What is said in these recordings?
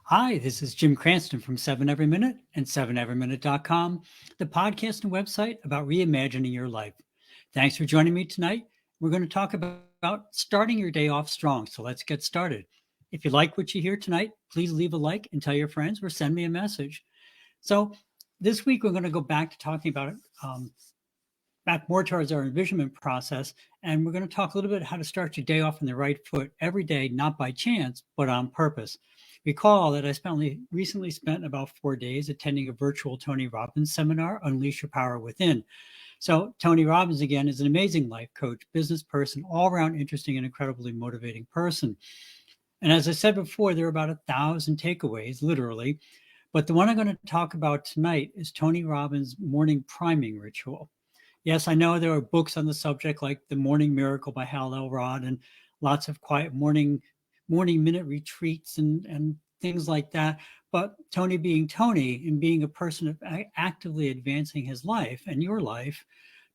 Hi, this is Jim Cranston from 7 Every Minute and 7everyminute.com, the podcast and website about reimagining your life. Thanks for joining me tonight. We're going to talk about starting your day off strong. So let's get started. If you like what you hear tonight, please leave a like and tell your friends or send me a message. So this week, we're going to go back to talking about back more towards our envisionment process. And we're going to talk a little bit how to start your day off on the right foot every day, not by chance, but on purpose. Recall that recently spent about 4 days attending a virtual Tony Robbins seminar, Unleash Your Power Within. So Tony Robbins, again, is an amazing life coach, business person, all around interesting and incredibly motivating person. And as I said before, there are about 1,000 takeaways, literally. But the one I'm going to talk about tonight is Tony Robbins' morning priming ritual. Yes, I know there are books on the subject like The Morning Miracle by Hal Elrod and lots of quiet morning minute retreats and things like that. But Tony being Tony and being a person of actively advancing his life and your life,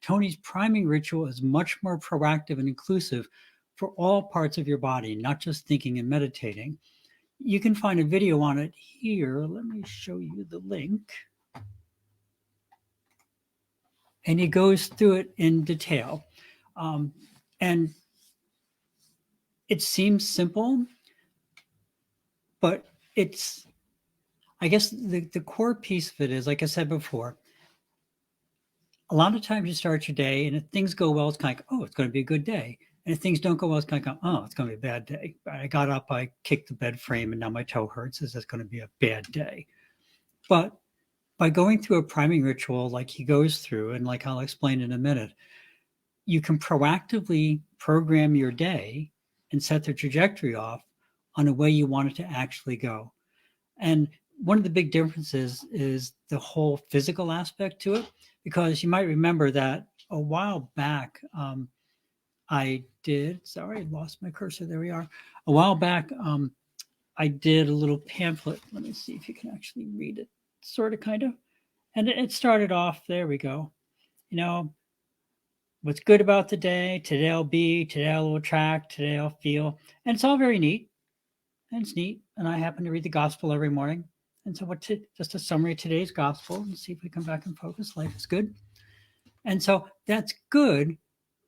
Tony's priming ritual is much more proactive and inclusive for all parts of your body, not just thinking and meditating. You can find a video on it here. Let me show you the link. And he goes through it in detail. And it seems simple, but I guess the core piece of it is, like I said before, a lot of times you start your day and if things go well, it's kind of like, oh, it's going to be a good day. And if things don't go well, it's kind of, oh, it's going to be a bad day. I got up, I kicked the bed frame, and now my toe hurts. Is this going to be a bad day? But by going through a priming ritual like he goes through, and like I'll explain in a minute, you can proactively program your day and set the trajectory off on a way you want it to actually go. And one of the big differences is the whole physical aspect to it, because you might remember that a while back, sorry, I lost my cursor. There we are. A while back, I did a little pamphlet. Let me see if you can actually read it, sort of, kind of. And it started off, there we go. You know, what's good about the day, today I'll be, today I'll attract, today I'll feel. And it's all very neat. And it's neat. And I happen to read the gospel every morning. And so just a summary of today's gospel and see if we come back and focus. Life is good. And so that's good.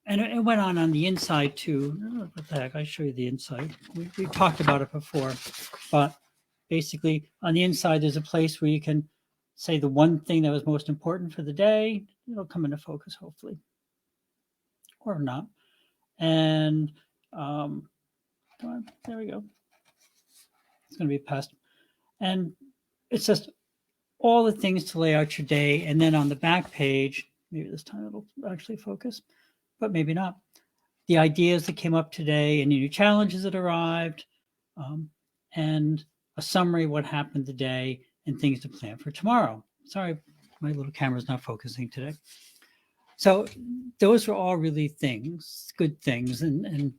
And it went on the inside too. What the heck? I show you the inside. We've talked about it before, but basically on the inside, there's a place where you can say the one thing that was most important for the day. It'll come into focus, hopefully, or not. And come on, there we go. It's going to be past. And it's just all the things to lay out your day. And then on the back page, maybe this time it'll actually focus, but maybe not. The ideas that came up today, any new challenges that arrived, and a summary of what happened today and things to plan for tomorrow. Sorry, my little camera's not focusing today. So those are all really good things, and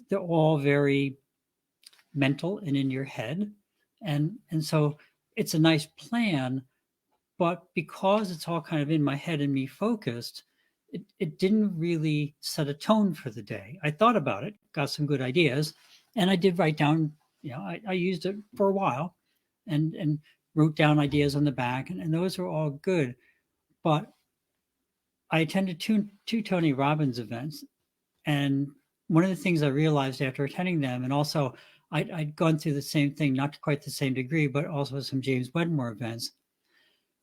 they're all very mental and in your head. And so it's a nice plan, but because it's all kind of in my head and me focused, it didn't really set a tone for the day. I thought about it, got some good ideas, and I did write down, I used it for a while and wrote down ideas on the back, and those were all good. But I attended two Tony Robbins events, and one of the things I realized after attending them, and also I'd gone through the same thing, not to quite the same degree, but also some James Wedmore events,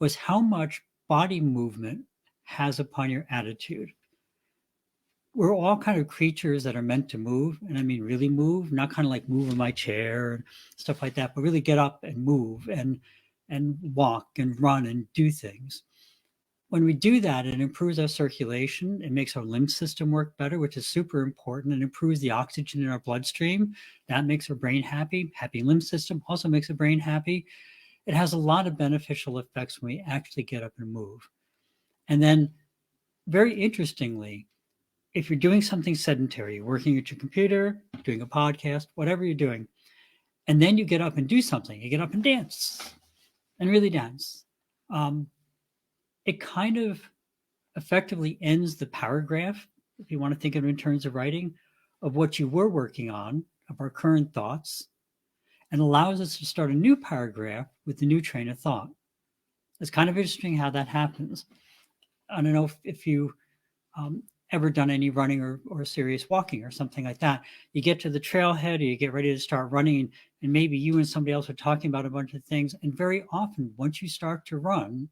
was how much body movement has upon your attitude. We're all kind of creatures that are meant to move, and I mean really move, not kind of like move in my chair and stuff like that, but really get up and move and walk and run and do things. When we do that, it improves our circulation. It makes our lymph system work better, which is super important. It improves the oxygen in our bloodstream. That makes our brain happy. Happy lymph system also makes the brain happy. It has a lot of beneficial effects when we actually get up and move. And then, very interestingly, if you're doing something sedentary, working at your computer, doing a podcast, whatever you're doing, and then you get up and do something, you get up and dance and really dance. It kind of effectively ends the paragraph, if you want to think of it in terms of writing, of what you were working on, of our current thoughts. and allows us to start a new paragraph with a new train of thought. It's kind of interesting how that happens. I don't know if you um, ever done any running or serious walking or something like that. You get to the trailhead, or you get ready to start running, and maybe you and somebody else are talking about a bunch of things. And very often, once you start to run,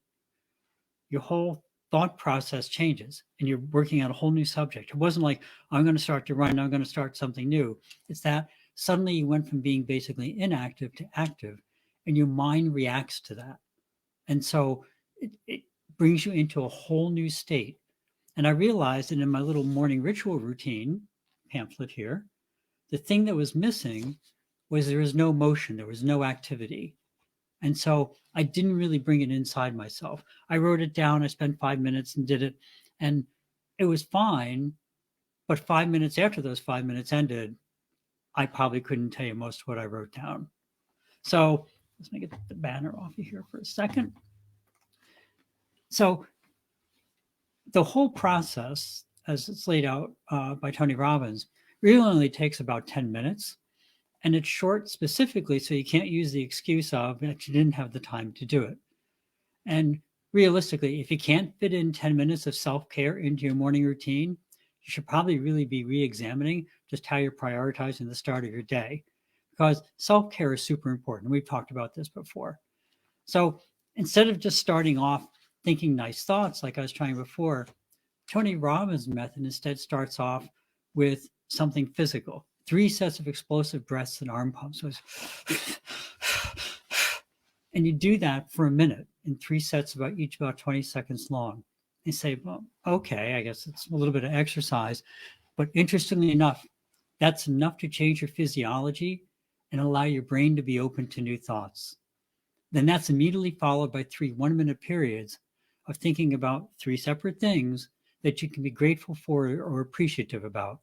your whole thought process changes and you're working on a whole new subject. It wasn't like, I'm going to start to run, I'm going to start something new. It's that suddenly you went from being basically inactive to active, and your mind reacts to that. And so it brings you into a whole new state. And I realized that in my little morning ritual routine pamphlet here, the thing that was missing was there was no motion, there was no activity. And so I didn't really bring it inside myself. I wrote it down, I spent 5 minutes and did it, and it was fine. But 5 minutes after those 5 minutes ended, I probably couldn't tell you most of what I wrote down. So let's make the banner off of here for a second. So the whole process, as it's laid out by Tony Robbins, really only takes about 10 minutes. And it's short specifically, so you can't use the excuse of that you didn't have the time to do it. And realistically, if you can't fit in 10 minutes of self-care into your morning routine, you should probably really be re-examining just how you're prioritizing the start of your day, because self-care is super important. We've talked about this before. So instead of just starting off thinking nice thoughts like I was trying before, Tony Robbins' method instead starts off with something physical. 3 sets of explosive breaths and arm pumps. So and you do that for a minute in 3 sets, each about 20 seconds long. You say, well, okay, I guess it's a little bit of exercise. But interestingly enough, that's enough to change your physiology and allow your brain to be open to new thoughts. Then that's immediately followed by 3 1-minute periods of thinking about 3 separate things that you can be grateful for or appreciative about.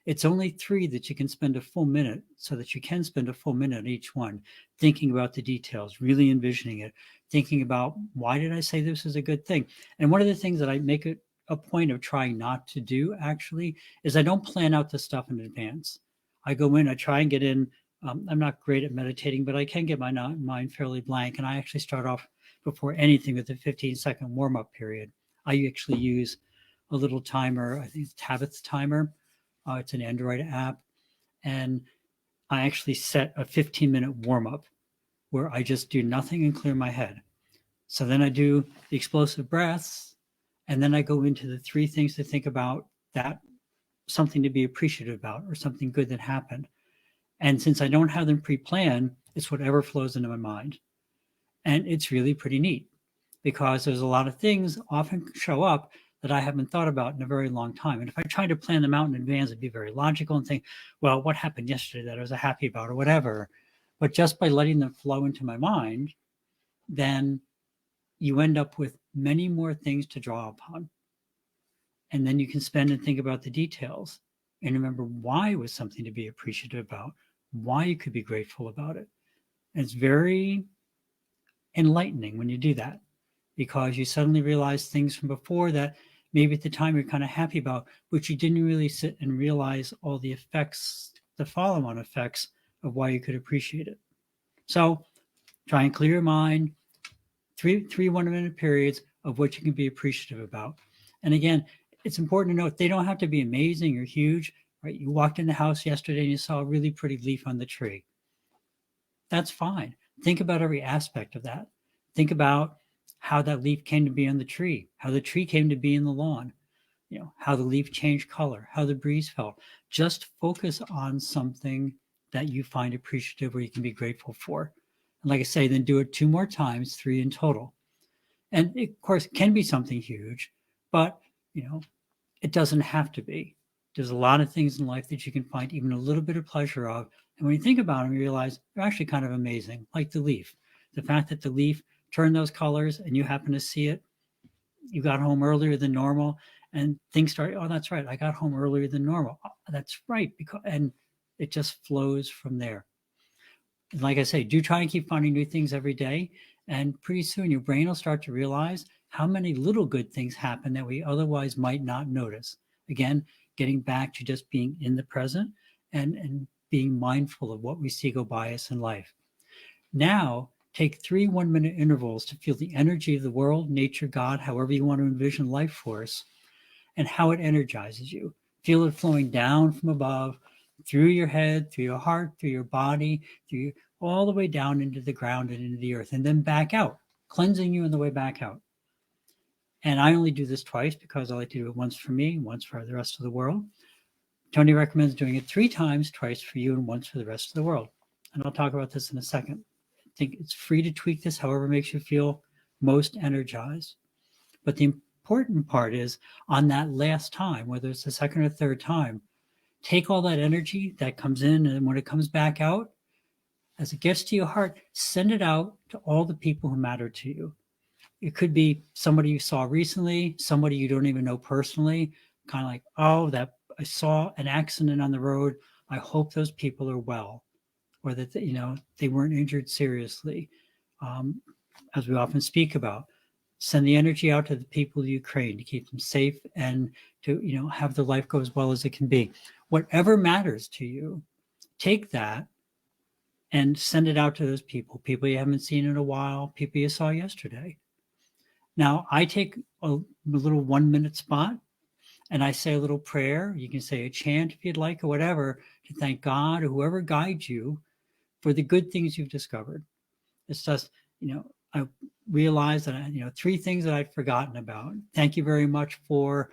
It's only 3 that you can spend a full minute, so that you can spend a full minute on each one, thinking about the details, really envisioning it, thinking about, why did I say this is a good thing? And one of the things that I make it a point of trying not to do actually is I don't plan out the stuff in advance. I go in, I try and get in. I'm not great at meditating, but I can get my mind fairly blank. And I actually start off before anything with a 15-second warm-up period. I actually use a little timer. I think it's Tabit's timer. It's an Android app. And I actually set a 15-minute warm-up where I just do nothing and clear my head. So then I do the explosive breaths, and then I go into the 3 things to think about, that something to be appreciative about or something good that happened. And since I don't have them pre-planned, it's whatever flows into my mind. And it's really pretty neat, because there's a lot of things often show up that I haven't thought about in a very long time. And if I tried to plan them out in advance, it'd be very logical and think, well, what happened yesterday that I was happy about or whatever. But just by letting them flow into my mind, then you end up with many more things to draw upon. And then you can spend and think about the details and remember why it was something to be appreciative about, why you could be grateful about it. And it's very enlightening when you do that, because you suddenly realize things from before that maybe at the time you're kind of happy about, but you didn't really sit and realize all the effects, the follow-on effects of why you could appreciate it. So try and clear your mind, three 1-minute periods of what you can be appreciative about. And again, it's important to note they don't have to be amazing or huge, right? You walked in the house yesterday and you saw a really pretty leaf on the tree. That's fine. Think about every aspect of that. Think about how that leaf came to be on the tree, how the tree came to be in the lawn, how the leaf changed color, how the breeze felt. Just focus on something that you find appreciative or you can be grateful for. And like I say, then do it 2 more times, 3 in total. And it, of course, it can be something huge, but it doesn't have to be. There's a lot of things in life that you can find even a little bit of pleasure of. And when you think about them, you realize they're actually kind of amazing, like the leaf. The fact that the leaf turned those colors and you happen to see it, you got home earlier than normal, and things start, oh, that's right, I got home earlier than normal. Oh, that's right, and it just flows from there. And like I say, do try and keep finding new things every day, and pretty soon your brain will start to realize how many little good things happen that we otherwise might not notice. Again, getting back to just being in the present and being mindful of what we see go by us in life. Now, take 3 1-minute intervals to feel the energy of the world, nature, God, however you want to envision life force, and how it energizes you. Feel it flowing down from above, through your head, through your heart, through your body, all the way down into the ground and into the earth, and then back out, cleansing you on the way back out. And I only do this twice because I like to do it once for me, once for the rest of the world. Tony recommends doing it 3 times, twice for you and once for the rest of the world. And I'll talk about this in a second. I think it's free to tweak this however makes you feel most energized. But the important part is on that last time, whether it's the second or third time, take all that energy that comes in, and when it comes back out, as it gets to your heart, send it out to all the people who matter to you. It could be somebody you saw recently, somebody you don't even know personally, kind of like, oh, that I saw an accident on the road. I hope those people are well, or that they weren't injured seriously. As we often speak about, send the energy out to the people of Ukraine to keep them safe and to have their life go as well as it can be. Whatever matters to you, take that and send it out to those people you haven't seen in a while, people you saw yesterday. Now, I take a little 1-minute spot and I say a little prayer. You can say a chant if you'd like, or whatever, to thank God or whoever guides you for the good things you've discovered. It's just, I realized that, 3 things that I'd forgotten about. Thank you very much for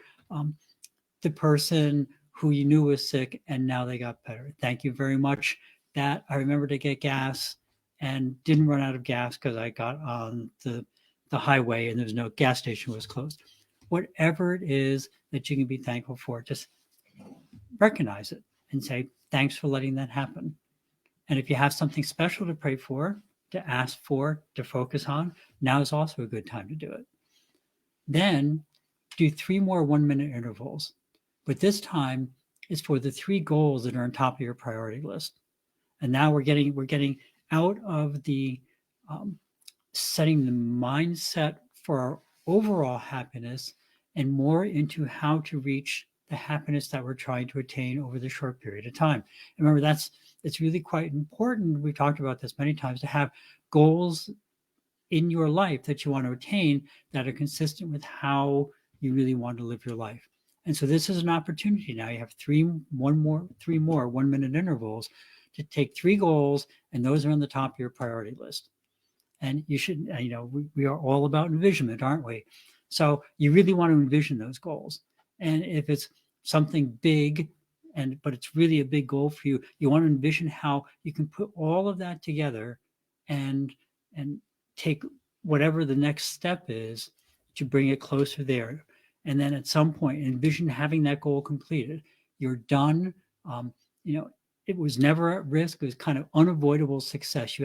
the person who you knew was sick and now they got better. Thank you very much that I remembered to get gas and didn't run out of gas because I got on the highway and there was no gas station was closed. Whatever it is that you can be thankful for, just recognize it and say, thanks for letting that happen. And if you have something special to pray for, to ask for, to focus on, now is also a good time to do it. Then do 3 more 1-minute intervals. But this time is for the 3 goals that are on top of your priority list. And now we're getting out of the setting the mindset for our overall happiness and more into how to reach the happiness that we're trying to attain over the short period of time. And remember, it's really quite important. We've talked about this many times, to have goals in your life that you want to attain that are consistent with how you really want to live your life. And so this is an opportunity. Now you have 3 more 1-minute intervals to take 3 goals, and those are on the top of your priority list. And you should, we are all about envisionment, aren't we? So you really want to envision those goals. And if it's something big, but it's really a big goal for you, you want to envision how you can put all of that together and take whatever the next step is to bring it closer there. And then at some point, envision having that goal completed. You're done. It was never at risk. It was kind of unavoidable success.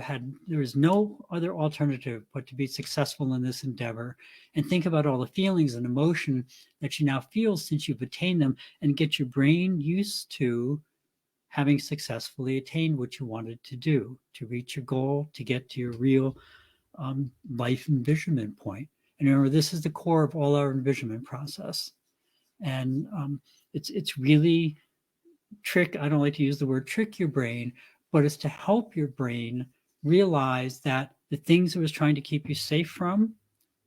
There was no other alternative but to be successful in this endeavor. And think about all the feelings and emotion that you now feel since you've attained them, and get your brain used to having successfully attained what you wanted to do, to reach your goal, to get to your real life envisionment point. And remember, this is the core of all our envisionment process. And it's really I don't like to use the word trick your brain, but it's to help your brain realize that the things it was trying to keep you safe from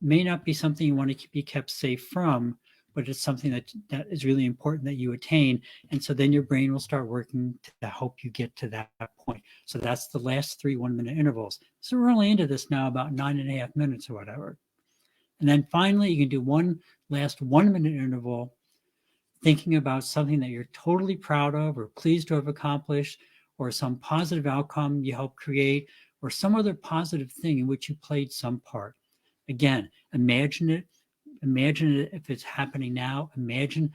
may not be something you want to be kept safe from, but it's something that is really important that you attain. And so then your brain will start working to help you get to that point. So that's the last 3 1-minute intervals. So we're only into this now about 9.5 minutes or whatever. And then finally, you can do one last 1-minute interval, thinking about something that you're totally proud of or pleased to have accomplished, or some positive outcome you helped create, or some other positive thing in which you played some part. Again, imagine it if it's happening now. Imagine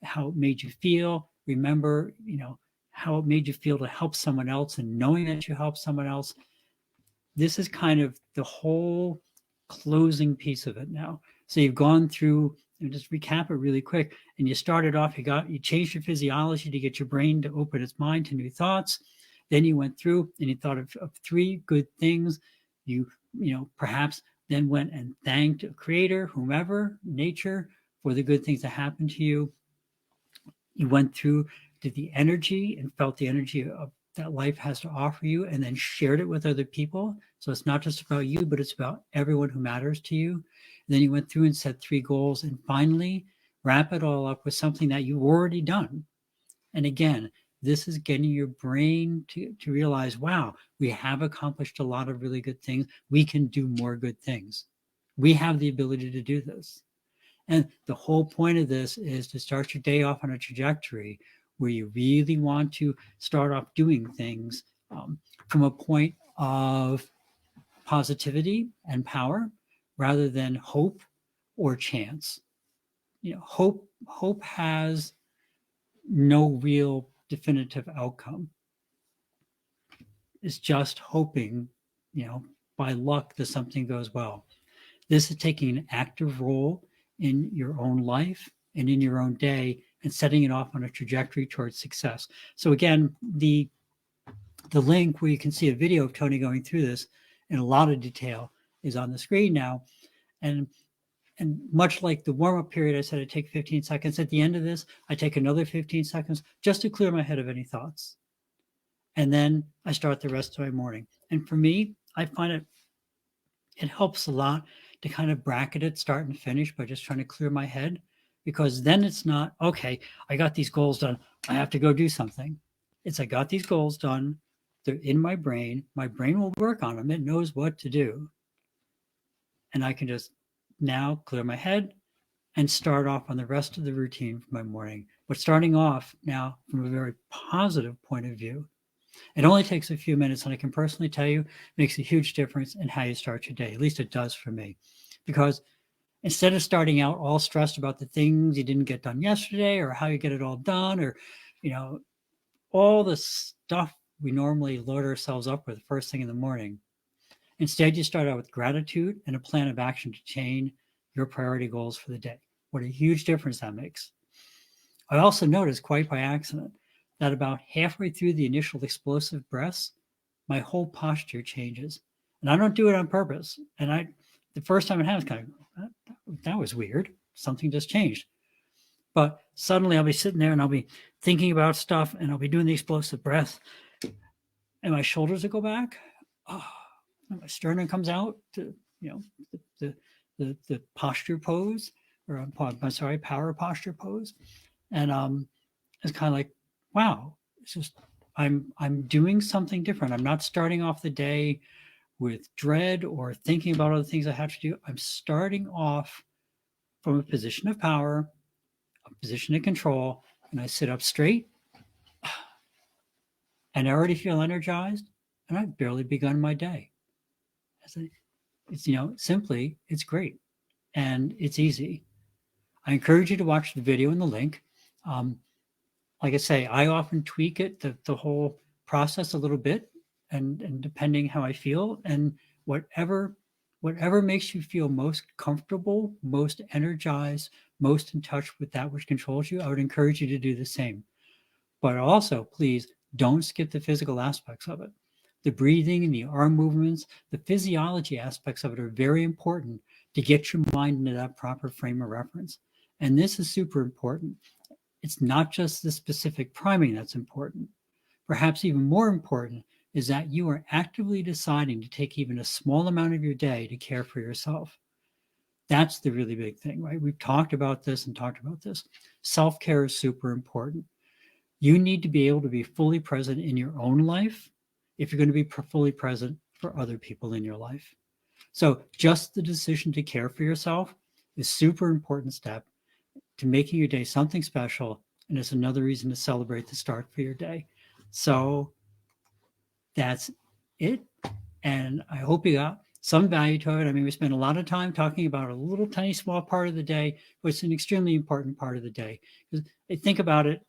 how it made you feel. Remember, how it made you feel to help someone else, and knowing that you helped someone else. This is kind of the whole closing piece of it now. So you've gone through, and just recap it really quick. And you started off, you changed your physiology to get your brain to open its mind to new thoughts. Then you went through and you thought of 3 good things. You perhaps then went and thanked a creator, whomever, nature, for the good things that happened to you. You went through to the energy and felt the energy of that life has to offer you and then shared it with other people. So it's not just about you, but it's about everyone who matters to you. And then you went through and set 3 goals and finally wrap it all up with something that you've already done. And again, this is getting your brain to realize, wow, we have accomplished a lot of really good things. We can do more good things. We have the ability to do this. And the whole point of this is to start your day off on a trajectory where you really want to start off doing things from a point of positivity and power rather than hope or chance. You know, hope has no real definitive outcome. It's just hoping, by luck that something goes well. This is taking an active role in your own life and in your own day and setting it off on a trajectory towards success. So again, the link where you can see a video of Tony going through this in a lot of detail is on the screen now. And much like the warm-up period, I said I'd take 15 seconds. At the end of this, I take another 15 seconds just to clear my head of any thoughts. And then I start the rest of my morning. And for me, I find it helps a lot to kind of bracket it, start and finish by just trying to clear my head, because then it's not, okay, I got these goals done, I have to go do something. It's I got these goals done, they're in my brain will work on them, it knows what to do. And I can just now clear my head and start off on the rest of the routine for my morning. But starting off now from a very positive point of view, it only takes a few minutes, and I can personally tell you, it makes a huge difference in how you start your day. At least it does for me. Because instead of starting out all stressed about the things you didn't get done yesterday or how you get it all done or, all the stuff we normally load ourselves up with first thing in the morning, instead you start out with gratitude and a plan of action to change your priority goals for the day. What a huge difference that makes. I also noticed, quite by accident, that about halfway through the initial explosive breaths, my whole posture changes. And I don't do it on purpose. And the first time it happens, kind of, that was weird. Something just changed. But suddenly I'll be sitting there and I'll be thinking about stuff and I'll be doing the explosive breath. And my shoulders will go back. Oh, and my sternum comes out to, the posture pose, or I'm sorry, power posture pose. And it's kind of like, wow, it's just I'm doing something different. I'm not starting off the day with dread or thinking about other things I have to do. I'm starting off from a position of power, a position of control, and I sit up straight and I already feel energized and I've barely begun my day. It's, simply, it's great and it's easy. I encourage you to watch the video in the link. Like I say, I often tweak it, the whole process a little bit, and depending how I feel, and whatever makes you feel most comfortable, most energized, most in touch with that which controls you, I would encourage you to do the same. But also, please don't skip the physical aspects of it. The breathing and the arm movements, the physiology aspects of it are very important to get your mind into that proper frame of reference. And this is super important. It's not just the specific priming that's important. Perhaps even more important is that you are actively deciding to take even a small amount of your day to care for yourself. That's the really big thing, right? We've talked about this. Self-care is super important. You need to be able to be fully present in your own life if you're going to be fully present for other people in your life. So just the decision to care for yourself is a super important step to making your day something special, and it's another reason to celebrate the start for your day. So that's it, and I hope you got some value to it. I mean, we spent a lot of time talking about a little tiny small part of the day, but it's an extremely important part of the day. Because think about it,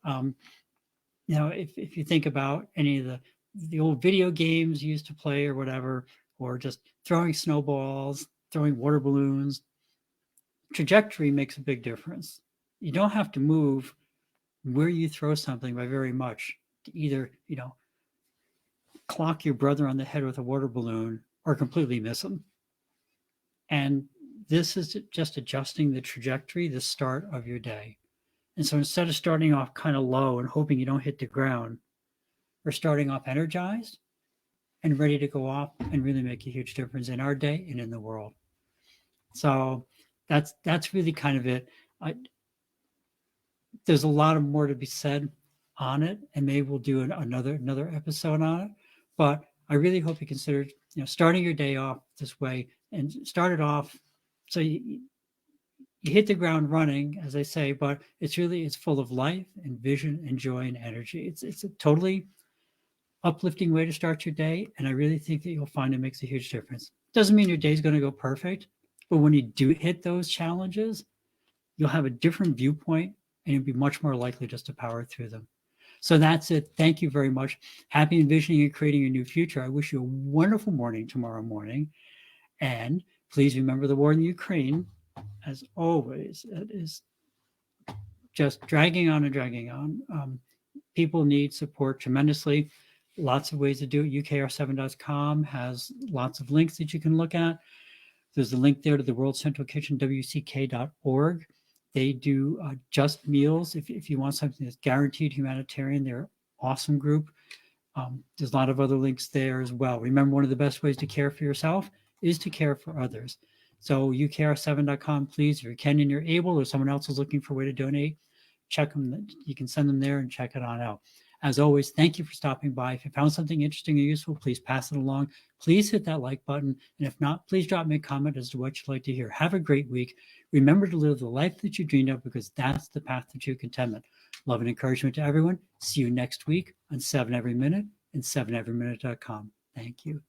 if you think about any of the old video games you used to play or whatever, or just throwing snowballs, throwing water balloons, trajectory makes a big difference. You don't have to move where you throw something by very much to either, clock your brother on the head with a water balloon or completely miss him. And this is just adjusting the trajectory, the start of your day. And so instead of starting off kind of low and hoping you don't hit the ground, are starting off energized and ready to go off and really make a huge difference in our day and in the world. So that's really kind of it. I, there's a lot of more to be said on it, and maybe we'll do another episode on it. But I really hope you consider, starting your day off this way and start it off so you hit the ground running, as I say. But it's full of life and vision and joy and energy. It's a totally uplifting way to start your day, and I really think that you'll find it makes a huge difference. Doesn't mean your day's going to go perfect, but when you do hit those challenges, you'll have a different viewpoint and you'll be much more likely just to power through them. So that's it. Thank you very much. Happy envisioning and creating your new future. I wish you a wonderful morning tomorrow morning. And please remember the war in the Ukraine. As always, it is just dragging on and dragging on. People need support tremendously. Lots of ways to do it. UKR7.com has lots of links that you can look at. There's a link there to the World Central Kitchen, WCK.org. They do just meals. If you want something that's guaranteed humanitarian, they're an awesome group. There's a lot of other links there as well. Remember, one of the best ways to care for yourself is to care for others. So UKR7.com, please, if you can and you're able, or someone else is looking for a way to donate, check them. You can send them there and check it on out. As always, thank you for stopping by. If you found something interesting or useful, please pass it along. Please hit that like button. And if not, please drop me a comment as to what you'd like to hear. Have a great week. Remember to live the life that you dreamed of, because that's the path to true contentment. Love and encouragement to everyone. See you next week on 7 Every Minute and 7everyminute.com. Thank you.